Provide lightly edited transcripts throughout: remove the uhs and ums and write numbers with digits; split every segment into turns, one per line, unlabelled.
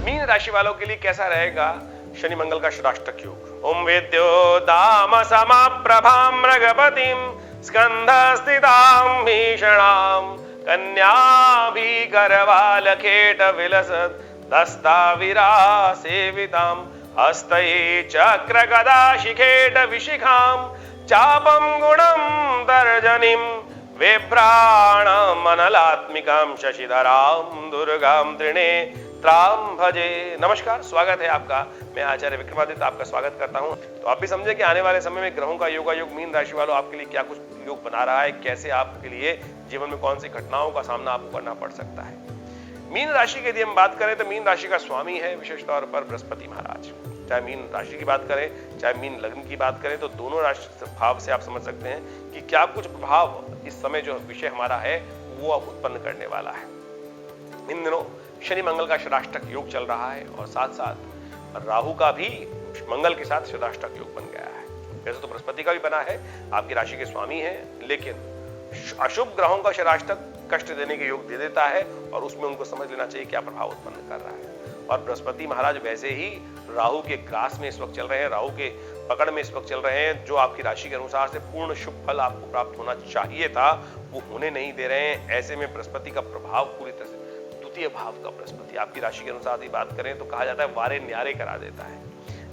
Mean राशि वालों के लिए कैसा रहेगा शनि मंगल का षडाष्टक योग। ओम वेद्यो दाम समाप्रभां मृगपतिं स्कंधस्थितां भीषणां कन्याभिकरवालखेट विलसत् दस्ताविरा सेवितां हस्तये चक्रगदा शिखेट विशिखां चापं गुणं तर्जनीं बिभ्राणं अनलात्मिकां शशिधरां दुर्गां त्रिनेत्रां भजे। नमस्कार, स्वागत है आपका। मैं आचार्य विक्रमादित्य आपका स्वागत करता हूं। तो आप भी समझे कि आने वाले समय में ग्रहों का योग मीन राशि वालों आपके लिए क्या कुछ योग बना रहा है, कैसे आपके लिए जीवन में कौन सी घटनाओं का सामना आपको करना पड़ सकता है। मीन राशि की यदि हम बात करें तो मीन राशि का स्वामी है विशेष तौर पर बृहस्पति महाराज। चाहे मीन राशि की बात करें चाहे मीन लग्न की बात करें तो दोनों राशि भाव से आप समझ सकते हैं कि क्या कुछ प्रभाव इस समय जो विषय हमारा है वो अब उत्पन्न करने वाला है। इन दिनों शनि मंगल का षडाष्टक योग चल रहा है और साथ साथ राहु का भी मंगल के साथ षडाष्टक योग बन गया है। वैसे तो बृहस्पति का भी बना है, आपकी राशि के स्वामी है, लेकिन अशुभ ग्रहों का षडाष्टक कष्ट देने के योग दे देता है और उसमें उनको समझ लेना चाहिए क्या प्रभाव उत्पन्न कर रहा है। और बृहस्पति महाराज वैसे ही राहु के ग्रास में इस वक्त चल रहे हैं, राहु के पकड़ में इस वक्त चल रहे हैं। जो आपकी राशि के अनुसार से पूर्ण शुभ फल आपको प्राप्त होना चाहिए था वो होने नहीं दे रहे हैं। ऐसे में बृहस्पति का प्रभाव पूरी तरह से द्वितीय भाव का बृहस्पति आपकी राशि के अनुसार ही बात करें तो कहा जाता है वारे न्यारे करा देता है।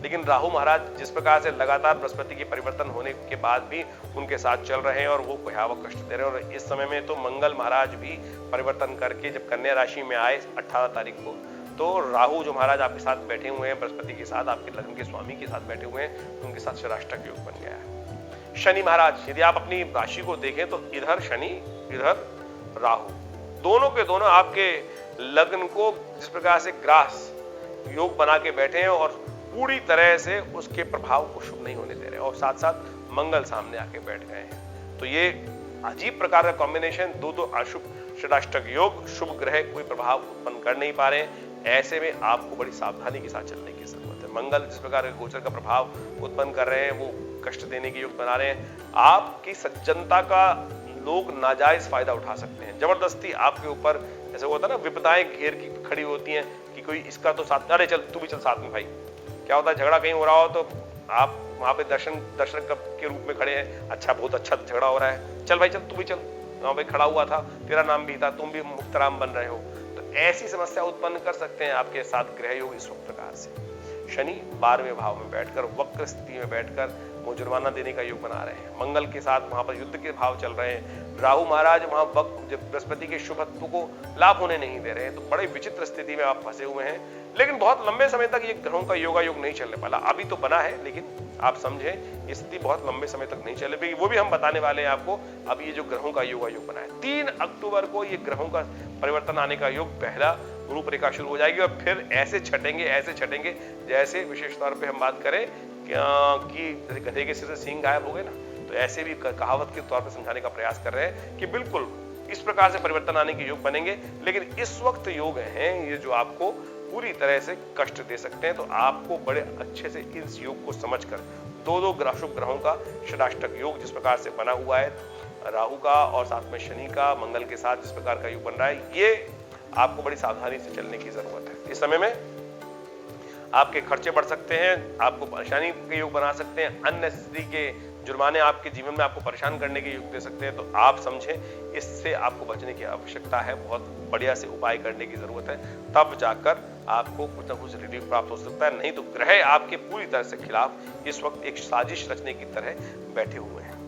लेकिन राहु महाराज जिस प्रकार से लगातार बृहस्पति के परिवर्तन होने के बाद भी उनके साथ चल रहे हैं और वो भयावह कष्ट दे रहे हैं। और इस समय में तो मंगल महाराज भी परिवर्तन करके जब कन्या राशि में आए 18 तारीख को, तो राहु जो महाराज आपके साथ बैठे हुए हैं बृहस्पति के साथ, आपके लग्न के स्वामी के साथ बैठे हुए हैं, उनके साथ षडाष्टक योग बन गया है। शनि महाराज यदि आप अपनी राशि को देखें तो इधर शनि इधर राहु, दोनों के दोनों आपके लग्न को जिस प्रकार से ग्रास योग बना के बैठे हैं और पूरी तरह से उसके प्रभाव को शुभ नहीं होने दे रहे और साथ साथ मंगल सामने आके बैठ गए हैं। तो ये अजीब प्रकार का कॉम्बिनेशन, दो अशुभ षडाष्टक योग, शुभ ग्रह कोई प्रभाव उत्पन्न कर नहीं पा रहे हैं। ऐसे में आपको बड़ी सावधानी के साथ चलने की जरूरत है। मंगल जिस प्रकार के गोचर का प्रभाव उत्पन्न कर रहे हैं वो कष्ट देने के योग बना रहे हैं। आपकी सज्जनता का लोग नाजायज फायदा उठा सकते हैं। जबरदस्ती आपके ऊपर जैसे होता है ना, विपदाएं घेर की खड़ी होती हैं कि कोई इसका तो साथ, अरे चल तू भी चल साथ में भाई। क्या होता है, झगड़ा कहीं हो रहा हो तो आप वहां पे दर्शक के रूप में खड़े हैं, अच्छा बहुत अच्छा झगड़ा हो रहा है, चल भाई चल तू भी चल, वहां पे खड़ा हुआ था, तेरा नाम भी था, तुम भी मुक्तराम बन रहे हो। तो ऐसी समस्या उत्पन्न कर सकते हैं आपके साथ ग्रह योग इस प्रकार से। शनि 12वें भाव में बैठकर वक्र स्थिति में बैठकर वो जुर्माना देने का योग बना रहे हैं। मंगल के साथ वहां पर युद्ध के भाव चल रहे हैं। राहु महाराज वहां वक्त बृहस्पति के शुभत्व को लाभ होने नहीं दे रहे हैं। तो बड़े विचित्र स्थिति में आप फंसे हुए हैं। लेकिन बहुत लंबे समय तक ये ग्रहों का योग नहीं चलने वाला। अभी तो बना है लेकिन आप समझें ये स्थिति बहुत लंबे समय तक नहीं चलेगी, वो भी हम बताने वाले हैं आपको। अब ये जो ग्रहों का योग बना है 3 अक्टूबर को ये ग्रहों का परिवर्तन आने का योग, पहला रूपरेखा शुरू हो जाएगी और फिर ऐसे छटेंगे जैसे विशेष तौर पे हम बात करें कि जैसे गधे के सिर से सींग गायब हो गए ना, तो ऐसे भी कहावत के तौर पर समझाने का प्रयास कर रहे हैं कि बिल्कुल इस प्रकार से परिवर्तन आने के योग बनेंगे। लेकिन इस वक्त योग हैं ये जो आपको पूरी तरह से कष्ट दे सकते हैं। तो आपको बड़े अच्छे से इस योग को समझकर दो शुभ ग्रहों का षडाष्टक योग जिस प्रकार से बना हुआ है, राहु का और साथ में शनि का, मंगल के साथ जिस प्रकार का योग बन रहा है, ये आपको बड़ी सावधानी से चलने की जरूरत है। इस समय में आपके खर्चे बढ़ सकते हैं, आपको परेशानी के योग बना सकते हैं, अननेसेसरी के जुर्माने आपके जीवन में आपको परेशान करने के योग दे सकते हैं। तो आप समझें इससे आपको बचने की आवश्यकता है, बहुत बढ़िया से उपाय करने की जरूरत है, तब जाकर आपको कुछ ना कुछ रिलीफ प्राप्त हो सकता है। नहीं तो ग्रह आपके पूरी तरह से खिलाफ इस वक्त एक साजिश रचने की तरह बैठे हुए हैं।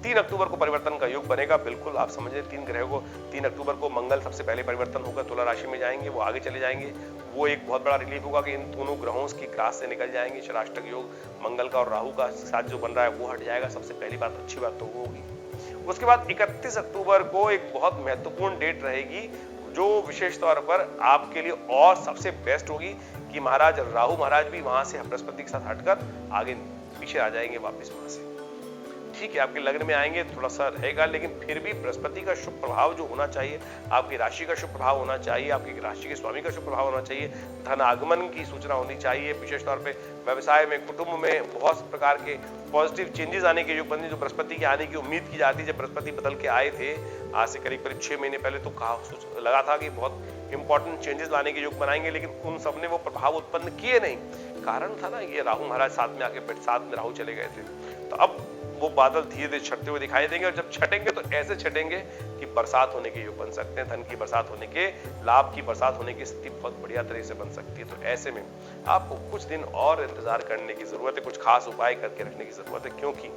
3 अक्टूबर को परिवर्तन का योग बनेगा, बिल्कुल आप समझें 3 ग्रह को 3 अक्टूबर को मंगल सबसे पहले परिवर्तन होकर तुला राशि में जाएंगे, वो आगे चले जाएंगे। वो एक बहुत बड़ा रिलीफ होगा कि इन दोनों ग्रहों की ग्रास से निकल जाएंगे। षडाष्टक योग मंगल का और राहु का साथ जो बन रहा है वो हट जाएगा। सबसे पहली बात, अच्छी बात तो वो होगी। उसके बाद 31 अक्टूबर को एक बहुत महत्वपूर्ण डेट रहेगी जो विशेष तौर पर आपके लिए और सबसे बेस्ट होगी कि महाराज राहु महाराज भी वहां से बृहस्पति के साथ हटकर आगे पीछे आ जाएंगे वापस वहां से। ठीक है, आपके लग्न में आएंगे थोड़ा सा रहेगा, लेकिन फिर भी बृहस्पति का शुभ प्रभाव जो होना चाहिए, आपकी राशि का शुभ प्रभाव होना चाहिए, आपकी राशि के स्वामी का शुभ प्रभाव होना चाहिए, धन आगमन की सूचना होनी चाहिए, विशेष तौर पे व्यवसाय में, कुटुंब में बहुत प्रकार के पॉजिटिव चेंजेस आने के योग बनने, जो बृहस्पति के आने की उम्मीद की जाती है। जब बृहस्पति बदल के आए थे आज से करीब 6 महीने पहले, तो कहा लगा था कि बहुत इंपॉर्टेंट चेंजेस लाने के योग बनाएंगे, लेकिन उन सब ने वो प्रभाव उत्पन्न किए नहीं। कारण था ना ये राहु महाराज साथ में आके साथ में राहु चले गए थे। तो अब वो बादल धीरे धीरे छटते हुए दिखाई देंगे, और जब छटेंगे तो ऐसे छटेंगे कि बरसात होने के योग बन सकते हैं, धन की बरसात होने के, लाभ की बरसात होने की स्थिति बहुत बढ़िया तरह से बन सकती है। तो ऐसे में आपको कुछ दिन और इंतजार करने की जरूरत है, कुछ खास उपाय करके रखने की जरूरत है, क्योंकि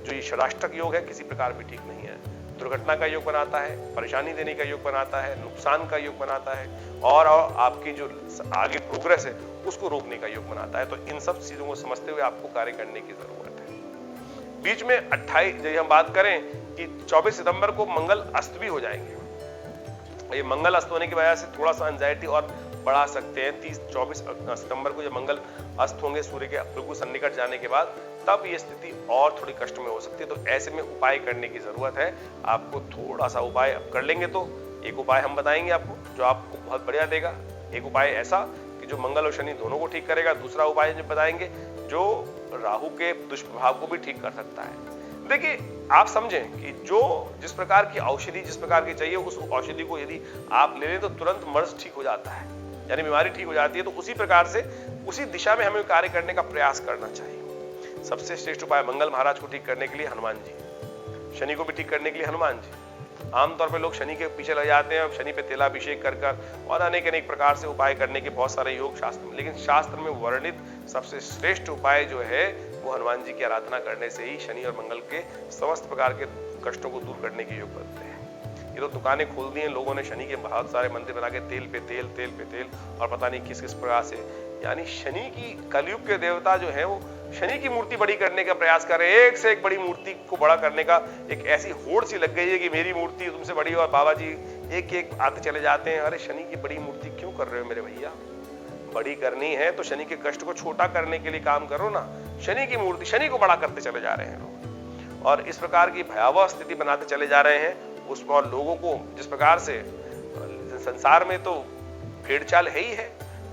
जो ये षडाष्टक योग है किसी प्रकार भी ठीक नहीं है। दुर्घटना का योग बनाता है, परेशानी देने का योग बनाता है, नुकसान का योग बनाता है, और आपकी जो आगे प्रोग्रेस है उसको रोकने का योग बनाता है। तो इन सब चीजों को समझते हुए आपको कार्य करने की जरूरत है। बीच में 28 जब हम बात करें कि 24 सितंबर को मंगल अस्त भी हो जाएंगे। ये मंगल अस्त होने की वजह से थोड़ा सा एंजाइटी और बढ़ा सकते हैं। 24 सितंबर को जब मंगल अस्त होंगे सूर्य के बिल्कुल सन्निकट जाने के बाद, तब ये स्थिति और थोड़ी कष्ट में हो सकती है। तो ऐसे में उपाय करने की जरूरत है। आपको थोड़ा सा उपाय अब कर लेंगे तो एक उपाय हम बताएंगे आपको जो आपको बहुत बढ़िया देगा। एक उपाय ऐसा कि जो मंगल और शनि दोनों को ठीक करेगा। दूसरा उपाय जो बताएंगे जो राहु के दुष्प्रभाव को भी ठीक कर सकता है। देखिए आप समझें कि जो जिस प्रकार की औषधि जिस प्रकार की चाहिए, उस औषधि को यदि आप ले लें तो तुरंत मर्ज ठीक हो जाता है, यानी बीमारी ठीक हो जाती है। तो उसी प्रकार से उसी दिशा में हमें कार्य करने का प्रयास करना चाहिए। सबसे श्रेष्ठ उपाय मंगल महाराज को ठीक करने के लिए हनुमान जी, शनि को भी ठीक करने के लिए हनुमान जी। आमतौर पे लोग शनि के पीछे लग जाते हैं, शनि पे तेलाभिषेक कर और अनेक प्रकार से उपाय करने के बहुत सारे योग शास्त्र में, लेकिन शास्त्र में वर्णित सबसे श्रेष्ठ उपाय जो है वो हनुमान जी की आराधना करने से ही शनि और मंगल के समस्त प्रकार के कष्टों को दूर करने के योग बनते हैं। ये तो दुकानें खोल दी हैं लोगों ने, शनि के बहुत सारे मंदिर बना के तेल पे तेल, तेल पे तेल, और पता नहीं किस किस प्रकार से, यानी शनि की कलयुग के देवता जो है वो शनि की मूर्ति बड़ी करने का प्रयास कर रहे हैं। एक से एक बड़ी मूर्ति को बड़ा करने का एक ऐसी होड़ सी लग गई है कि मेरी मूर्ति तुमसे बड़ी, और बाबा जी एक एक आते चले जाते हैं। अरे शनि की बड़ी मूर्ति क्यों कर रहे हो मेरे भैया? बड़ी करनी है तो शनि के कष्ट को छोटा करने के लिए काम करो ना। शनि की मूर्ति, शनि को बड़ा करते चले जा रहे हैं लोग, और इस प्रकार की भयावह स्थिति बनाते चले जा रहे हैं उसमें। और लोगों को जिस प्रकार से संसार में तो भेड़ चाल है ही है,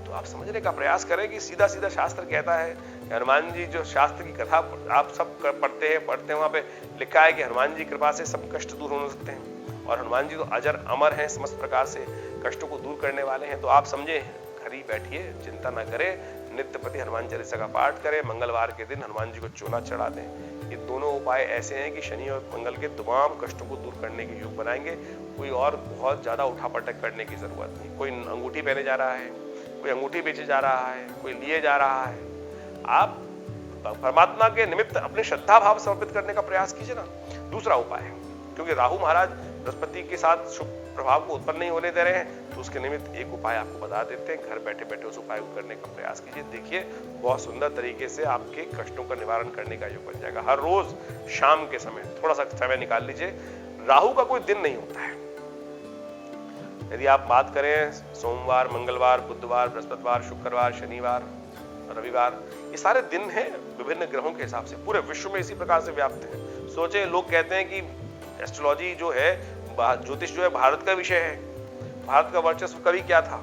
तो आप समझने का प्रयास करें कि सीधा सीधा शास्त्र कहता है, हनुमान जी जो शास्त्र की कथा आप सब पढ़ते हैं वहां पे लिखा है कि हनुमान जी कृपा से सब कष्ट दूर हो सकते हैं, और हनुमान जी तो अजर अमर हैं, समस्त प्रकार से कष्टों को दूर करने वाले हैं। तो आप समझे, घर ही बैठिए, चिंता ना करें, नित्य प्रति हनुमान चालीसा का पाठ करें, मंगलवार के दिन हनुमान जी को चूना चढ़ा दें। ये दोनों उपाय ऐसे हैं कि शनि और मंगल के तमाम कष्टों को दूर करने के योग बनाएंगे। कोई और बहुत ज्यादा उठापटक करने की जरूरत नहीं। कोई अंगूठी पहने जा रहा है, कोई अंगूठी बेचे जा रहा है, कोई लिए जा रहा है, आप परमात्मा के निमित्त अपने श्रद्धा भाव समर्पित करने का प्रयास कीजिए ना। दूसरा उपाय है, क्योंकि राहु महाराज बृहस्पति के साथ शुभ प्रभाव को उत्पन्न नहीं होने दे रहे हैं, तो उसके निमित्त एक उपाय आपको बता देते हैं। घर बैठे बैठे उस उपाय को करने का प्रयास कीजिए। देखिए बहुत सुंदर तरीके से आपके कष्टों का निवारण करने का योग बन जाएगा। हर रोज शाम के समय थोड़ा सा समय निकाल लीजिए। राहु का कोई दिन नहीं होता है। यदि आप बात करें सोमवार, मंगलवार, बुधवार, बृहस्पतिवार, शुक्रवार, शनिवार, रविवार, ये सारे दिन हैं विभिन्न ग्रहों के हिसाब से, पूरे विश्व में इसी प्रकार से व्याप्त है। सोचे, लोग कहते हैं कि एस्ट्रोलॉजी जो है, ज्योतिष जो है भारत का विषय है। भारत का वर्चस्व कभी क्या था?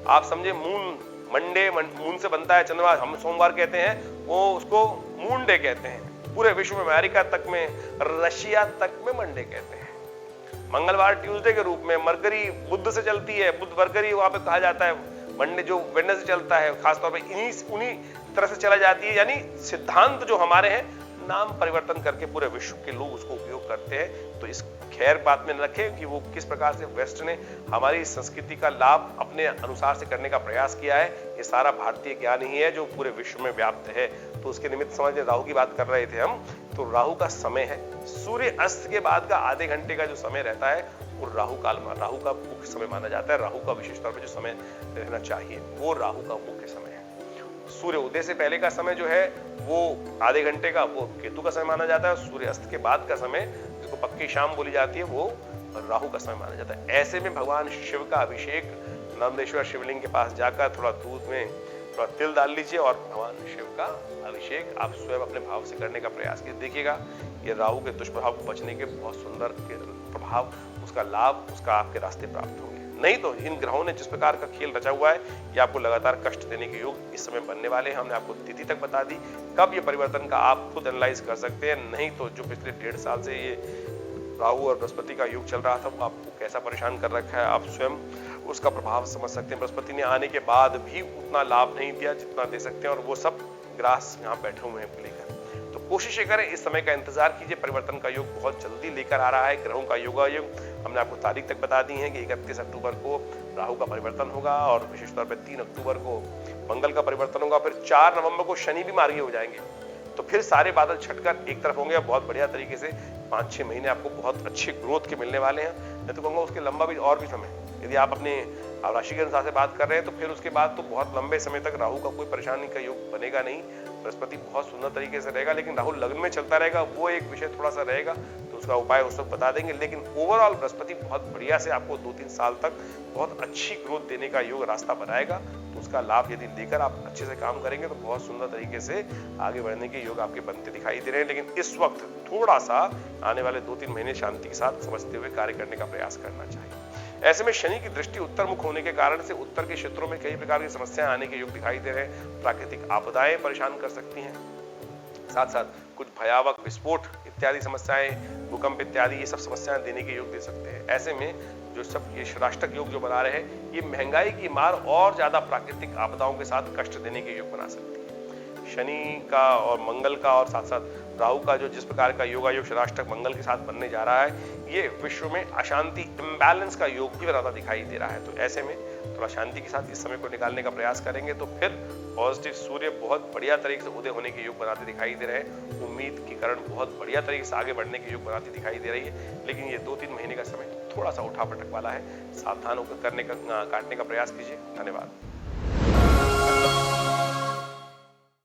आप समझे, मून से बनता है चंद्रमा, हम सोमवार कहते हैं, वो उसको मून डे कहते हैं। पूरे विश्व में, अमेरिका तक में, रशिया तक में मंडे कहते हैं। मंगलवार ट्यूसडे के रूप में, मरकरी बुध से चलती है, बुध मरकरी वहां पे कहा जाता है। मंडे जो वेडनेसडे से चलता है, खासतौर पे उन्हीं तरह से चला जाती है। यानी सिद्धांत जो हमारे हैं, नाम परिवर्तन करके पूरे विश्व के लोग उसको उपयोग करते हैं। तो इस खैर बात में न रखें कि वो किस प्रकार से वेस्ट ने हमारी संस्कृति का लाभ अपने अनुसार से करने का प्रयास किया है। ये सारा भारतीय ज्ञान ही है जो पूरे विश्व में व्याप्त है। तो उसके निमित्त समझ, राहु की बात कर रहे थे हम, तो राहु का समय है सूर्य अस्त के बाद का आधे घंटे का जो समय रहता है वो राहु काल, राहु का मुख्य समय माना जाता है। राहु का विशेष तौर पर जो समय रहना चाहिए वो राहु का मुख्य समय है। सूर्य उदय से पहले का समय जो है वो आधे घंटे का, वो केतु का समय माना जाता है। सूर्य अस्त के बाद का समय, जिसको पक्की शाम बोली जाती है, वो राहु का समय माना जाता है। ऐसे में भगवान शिव का अभिषेक नर्मदेश्वर शिवलिंग के पास जाकर थोड़ा दूध में थोड़ा तिल डाल लीजिए और भगवान शिव का अभिषेक आप स्वयं अपने भाव से करने का प्रयास कीजिए। देखिएगा ये राहु के दुष्प्रभाव को बचने के बहुत सुंदर प्रभाव, उसका लाभ, उसका आपके रास्ते प्राप्त होंगे। नहीं तो इन ग्रहों ने जिस प्रकार का खेल रचा हुआ है, ये आपको लगातार कष्ट देने के योग इस समय बनने वाले हैं। हमने आपको तिथि तक बता दी, कब ये परिवर्तन का आप खुद एनालाइज कर सकते हैं। नहीं तो जो पिछले 1.5 साल से ये राहु और बृहस्पति का योग चल रहा था, वो आपको कैसा परेशान कर रखा है, आप स्वयं उसका प्रभाव समझ सकते हैं। बृहस्पति ने आने के बाद भी उतना लाभ नहीं दिया जितना दे सकते हैं, और वो सब ग्रास यहाँ बैठे हुए हैं लेकर। तो कोशिश करें, इस समय का इंतजार कीजिए। परिवर्तन का योग बहुत जल्दी लेकर आ रहा है। ग्रहों का योगायोग हमने आपको तारीख तक बता दी है कि 31 अक्टूबर को राहु का परिवर्तन होगा, और विशेष तौर पर 3 अक्टूबर को मंगल का परिवर्तन होगा। फिर 4 नवंबर को शनि भी मार्गी हो जाएंगे। तो फिर सारे बादल छटकर एक तरफ होंगे, और बहुत बढ़िया तरीके से 5-6 महीने आपको बहुत अच्छे ग्रोथ के मिलने वाले हैं। मैं तो कहूँगा उसके लंबा भी और भी समय, यदि आप अपने राशि के अनुसार से बात कर रहे हैं, तो फिर उसके बाद तो बहुत लंबे समय तक राहु का कोई परेशानी का योग बनेगा नहीं। बृहस्पति बहुत सुंदर तरीके से रहेगा, लेकिन राहु लग्न में चलता रहेगा, वो एक विषय थोड़ा सा रहेगा, तो उसका उपाय उस वक्त बता देंगे। लेकिन ओवरऑल बृहस्पति बहुत बढ़िया से आपको 2-3 साल तक बहुत अच्छी ग्रोथ देने का योग रास्ता बनाएगा। तो उसका लाभ यदि लेकर आप अच्छे से काम करेंगे, तो बहुत सुंदर तरीके से आगे बढ़ने के योग आपके बनते दिखाई दे रहे हैं। लेकिन इस वक्त थोड़ा सा आने वाले 2-3 महीने शांति के साथ समझते हुए कार्य करने का प्रयास करना चाहिए। ऐसे में शनि की दृष्टि उत्तर मुख होने के कारण से उत्तर के क्षेत्रों में कई प्रकार की समस्याएं आने के योग दिखाई दे रहे हैं। प्राकृतिक आपदाएं परेशान कर सकती हैं, साथ साथ कुछ भयावह विस्फोट इत्यादि समस्याएं, भूकंप इत्यादि, ये सब समस्याएं देने के योग दे सकते हैं। ऐसे में जो सब ये राष्ट्रक योग जो बना रहे हैं, ये महंगाई की मार और ज्यादा प्राकृतिक आपदाओं के साथ कष्ट देने के योग बना सकती है। शनि का और मंगल का और साथ साथ राहु का जो जिस प्रकार का योगायोग राष्ट्रक मंगल के साथ बनने जा रहा है, ये विश्व में अशांति, इम्बैलेंस का योग भी बनाता दिखाई दे रहा है। तो ऐसे में थोड़ा शांति के साथ इस समय को निकालने का प्रयास करेंगे, तो फिर पॉजिटिव सूर्य बहुत बढ़िया तरीके से उदय होने के योग बनाते दिखाई दे रहे हैं। उम्मीद के कारण बहुत बढ़िया तरीके से आगे बढ़ने के योग बनाती दिखाई दे रही है। लेकिन ये 2-3 महीने का समय थोड़ा सा उठापटक वाला है, सावधान होकर काटने का प्रयास कीजिए। धन्यवाद।